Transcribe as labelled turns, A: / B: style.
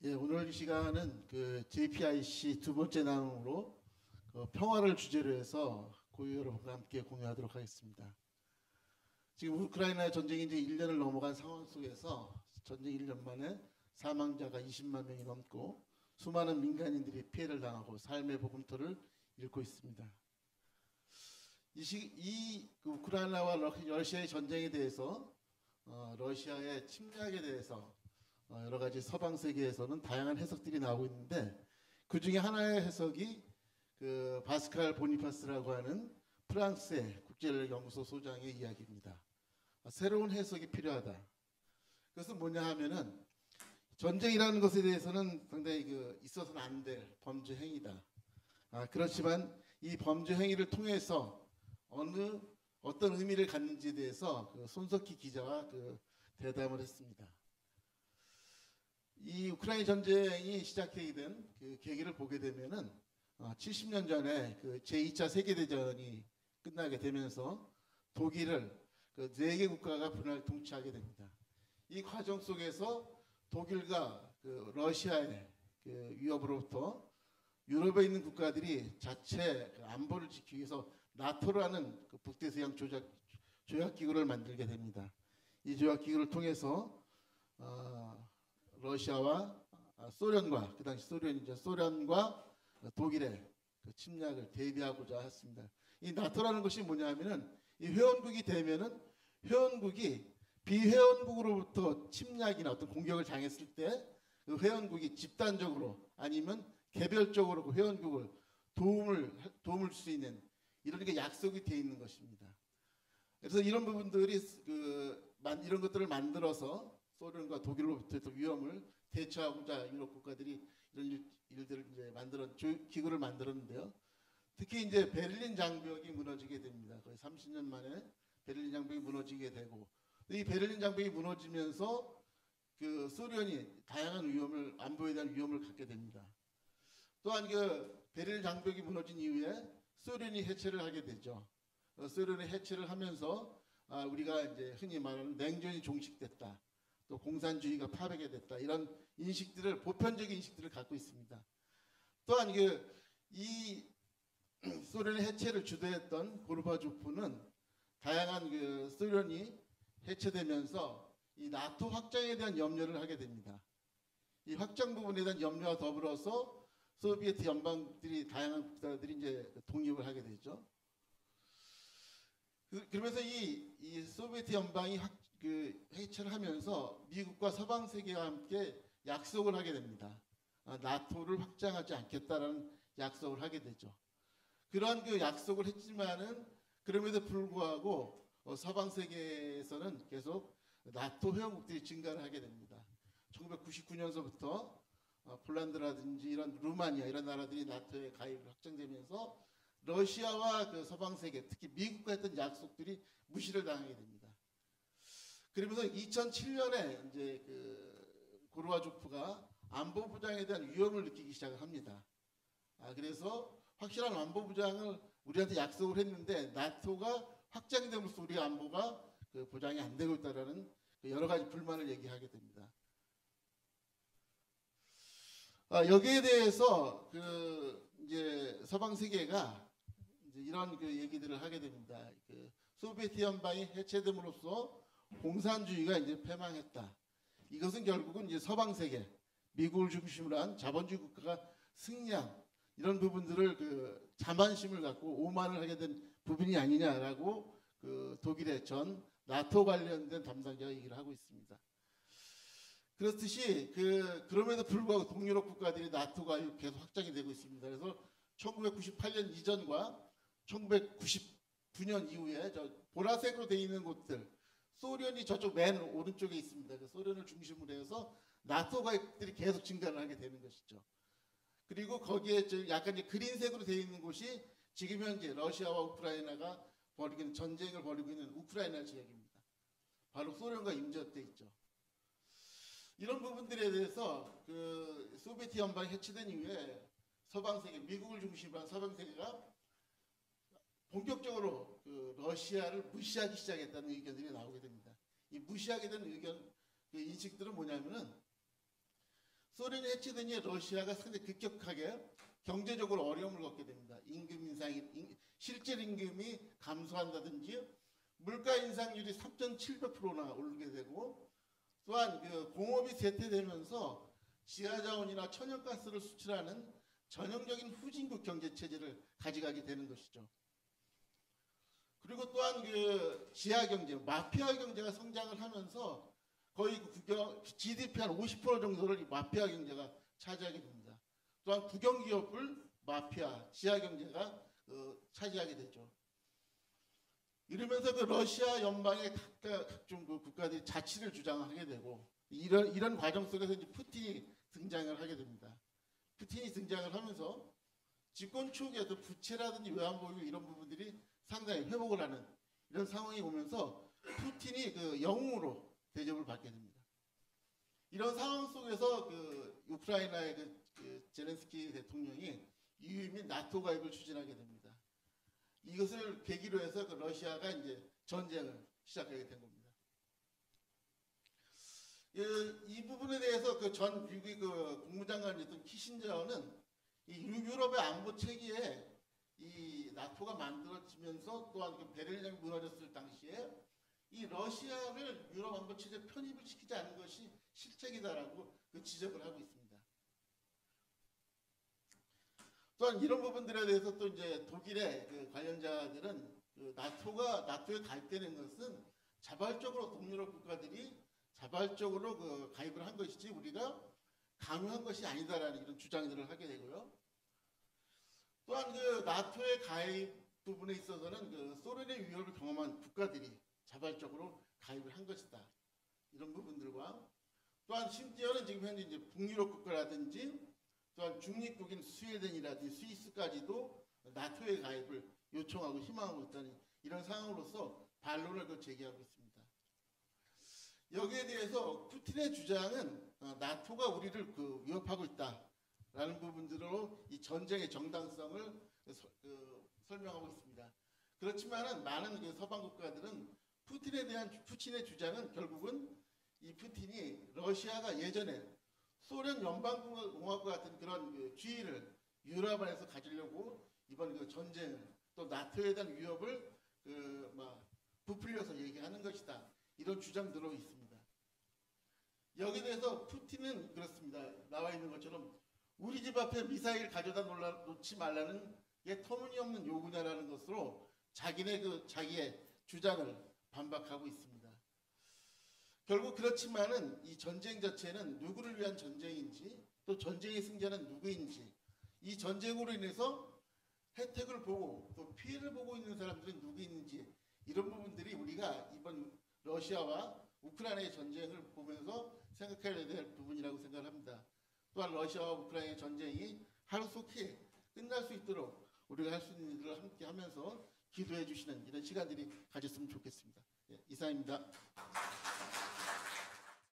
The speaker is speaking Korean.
A: 예, 오늘 이 시간은 그 JPIC 두 번째 나눔으로 평화를 주제로 해서 고유 여러분과 함께 공유하도록 하겠습니다. 지금 우크라이나 전쟁이 이제 1년을 넘어간 상황 속에서 전쟁 1년 만에 사망자가 20만 명이 넘고 수많은 민간인들이 피해를 당하고 삶의 복음토를 잃고 있습니다. 그 우크라이나와 러시아의 전쟁에 대해서 러시아의 침략에 대해서 여러 가지 서방 세계에서는 다양한 해석들이 나오고 있는데 그 중에 하나의 해석이 그 바스칼 보니파스라고 하는 프랑스의 국제연구소 소장의 이야기입니다. 새로운 해석이 필요하다. 그것은 뭐냐 하면은 전쟁이라는 것에 대해서는 상당히 있어서는 안 될 범죄 행위다. 그렇지만 이 범죄 행위를 통해서 어떤 의미를 갖는지에 대해서 손석희 기자와 대담을 했습니다. 이 우크라이나 전쟁이 시작되게 된 그 계기를 보게 되면은 70년 전에 그 제2차 세계대전이 끝나게 되면서 독일을 그 4개 국가가 분할 통치하게 됩니다. 이 과정 속에서 독일과 그 러시아의 그 위협으로부터 유럽에 있는 국가들이 자체 안보를 지키기 위해서 나토라는 그 북대서양 조약기구를 만들게 됩니다. 이 조약기구를 통해서 러시아와 소련과 그 당시 소련과 독일의 그 침략을 대비하고자 했습니다. 이 나토라는 것이 뭐냐면은 이 회원국이 되면은 회원국이 비회원국으로부터 침략이나 어떤 공격을 당했을 때 그 회원국이 집단적으로 아니면 개별적으로 그 회원국을 도움을 줄 수 있는 이런 게 약속이 되어 있는 것입니다. 그래서 이런 부분들이 이런 것들을 만들어서 소련과 독일로부터 위험을 대처하고자 유럽 국가들이 이런 일들을 이제 기구를 만들었는데요. 특히 이제 베를린 장벽이 무너지게 됩니다. 거의 30년 만에 베를린 장벽이 무너지게 되고 이 베를린 장벽이 무너지면서 그 소련이 다양한 안보에 대한 위험을 갖게 됩니다. 또한 그 베를린 장벽이 무너진 이후에 소련이 해체를 하게 되죠. 소련이 해체를 하면서 우리가 이제 흔히 말하는 냉전이 종식됐다. 또 공산주의가 파괴가 됐다. 이런 보편적인 인식들을 갖고 있습니다. 또한 이 소련의 해체를 주도했던 고르바초프는 다양한 소련이 해체되면서 이 나토 확장에 대한 염려를 하게 됩니다. 이 확장 부분에 대한 염려와 더불어서 소비에트 연방들이 다양한 국가들이 이제 독립을 하게 되죠. 그러면서 이 소비에트 연방이 해체를 하면서 미국과 서방 세계와 함께 약속을 하게 됩니다. 나토를 확장하지 않겠다라는 약속을 하게 되죠. 그러한 약속을 했지만은 그럼에도 불구하고 서방 세계에서는 계속 나토 회원국들이 증가를 하게 됩니다. 1999년서부터 폴란드라든지 이런 루마니아 이런 나라들이 나토에 가입을 확정되면서 러시아와 서방 세계 특히 미국과 했던 약속들이 무시를 당하게 됩니다. 그러면서 2007년에 이제 고르바초프가 안보부장에 대한 위험을 느끼기 시작을 합니다. 그래서 확실한 안보부장을 우리한테 약속을 했는데 나토가 확장됨으로써 우리 안보가 보장이 안 되고 있다라는 여러 가지 불만을 얘기하게 됩니다. 여기에 대해서 이제 서방 세계가 이제 이런 얘기들을 하게 됩니다. 소비에트 연방이 해체됨으로써 공산주의가 이제 패망했다. 이것은 결국은 이제 서방 세계, 미국을 중심으로 한 자본주의 국가가 승리한 이런 부분들을 자만심을 갖고 오만을 하게 된 부분이 아니냐라고 독일의 전 나토 관련된 담당자가 얘기를 하고 있습니다. 그렇듯이 그럼에도 불구하고 동유럽 국가들이 나토가 계속 확장이 되고 있습니다. 그래서 1998년 이전과 1999년 이후에 보라색으로 되어 있는 곳들, 소련이 저쪽 맨 오른쪽에 있습니다. 소련을 중심으로 해서 나토가들이 계속 증가를 하게 되는 것이죠. 그리고 거기에 약간 이제 그린색으로 되어 있는 곳이 지금 현재 러시아와 우크라이나가 전쟁을 벌이고 있는 우크라이나 지역입니다. 바로 소련과 인접돼 있죠. 이런 부분들에 대해서 소비에트 연방이 해체된 이후에 서방 세계, 미국을 중심으로 한 서방 세계가 본격적으로 러시아를 무시하기 시작했다는 의견들이 나오게 됩니다. 이 무시하게 된 인식들은 뭐냐면은 소련이 해체되니 러시아가 상당히 급격하게 경제적으로 어려움을 겪게 됩니다. 임금 인상이 실질 임금이 감소한다든지 물가 인상률이 3,700%나 오르게 되고 또한 그 공업이 쇠퇴되면서 지하자원이나 천연가스를 수출하는 전형적인 후진국 경제 체제를 가져가게 되는 것이죠. 그리고 또한 그 지하 경제, 마피아 경제가 성장을 하면서 거의 GDP 한 50% 정도를 이 마피아 경제가 차지하게 됩니다. 또한 국영기업을 마피아, 지하 경제가 차지하게 되죠. 이러면서 그 러시아 연방의 각종 그 국가들이 자치를 주장하게 되고 이런 과정 속에서 이제 푸틴이 등장을 하게 됩니다. 푸틴이 등장을 하면서 집권 초기에도 부채라든지 외환보유 이런 부분들이 상당히 회복을 하는 이런 상황이 오면서 푸틴이 그 영웅으로 대접을 받게 됩니다. 이런 상황 속에서 그 우크라이나의 그 제렌스키 대통령이 EU 및 나토 가입을 추진하게 됩니다. 이것을 계기로 해서 그 러시아가 이제 전쟁을 시작하게 된 겁니다. 이 부분에 대해서 그 전 미국의 그 국무장관이었던 키신저는 이 유럽의 안보 체계에 이 나토가 만들어지면서 또한 그 베를린이 무너졌을 당시에 이 러시아를 유럽 안보 체제에 편입을 시키지 않은 것이 실책이다라고 그 지적을 하고 있습니다. 또한 이런 부분들에 대해서 또 이제 독일의 그 관련자들은 그 나토에 가입되는 것은 자발적으로 동유럽 국가들이 자발적으로 그 가입을 한 것이지 우리가 강요한 것이 아니다라는 이런 주장들을 하게 되고요. 또한 그 나토의 가입 부분에 있어서는 그 소련의 위협을 경험한 국가들이 자발적으로 가입을 한 것이다. 이런 부분들과 또한 심지어는 지금 현재 이제 북유럽 국가라든지 또한 중립국인 스웨덴이라든지 스위스까지도 나토의 가입을 요청하고 희망하고 있다는 이런 상황으로서 반론을 제기하고 있습니다. 여기에 대해서 푸틴의 주장은 나토가 우리를 그 위협하고 있다라는 부분들로 이 전쟁의 정당성을 설명하고 있습니다. 그렇지만은 많은 그 서방 국가들은 푸틴의 주장은 결국은 이 푸틴이 러시아가 예전에 소련 연방공화국 같은 그런 그 주의를 유럽 안에서 가지려고 이번 그 전쟁을 또 나토에 대한 위협을 부풀려서 얘기하는 것이다. 이런 주장들로 있습니다. 여기에 대해서 푸틴은 그렇습니다. 나와 있는 것처럼 우리 집 앞에 미사일 가져다 놓지 말라는 게 터무니없는 요구냐라는 것으로 자기의 주장을 반박하고 있습니다. 결국 그렇지만은 이 전쟁 자체는 누구를 위한 전쟁인지 또 전쟁의 승자는 누구인지 이 전쟁으로 인해서 혜택을 보고 또 피해를 보고 있는 사람들은 누구인지 이런 부분들이 우리가 이번 러시아와 우크라이나의 전쟁을 보면서 생각해야 될 부분이라고 생각을 합니다. 또한 러시아와 우크라이나의 전쟁이 하루속히 끝날 수 있도록 우리가 할 수 있는 일을 함께 하면서 기도해 주시는 이런 시간들이 가졌으면 좋겠습니다. 이상입니다.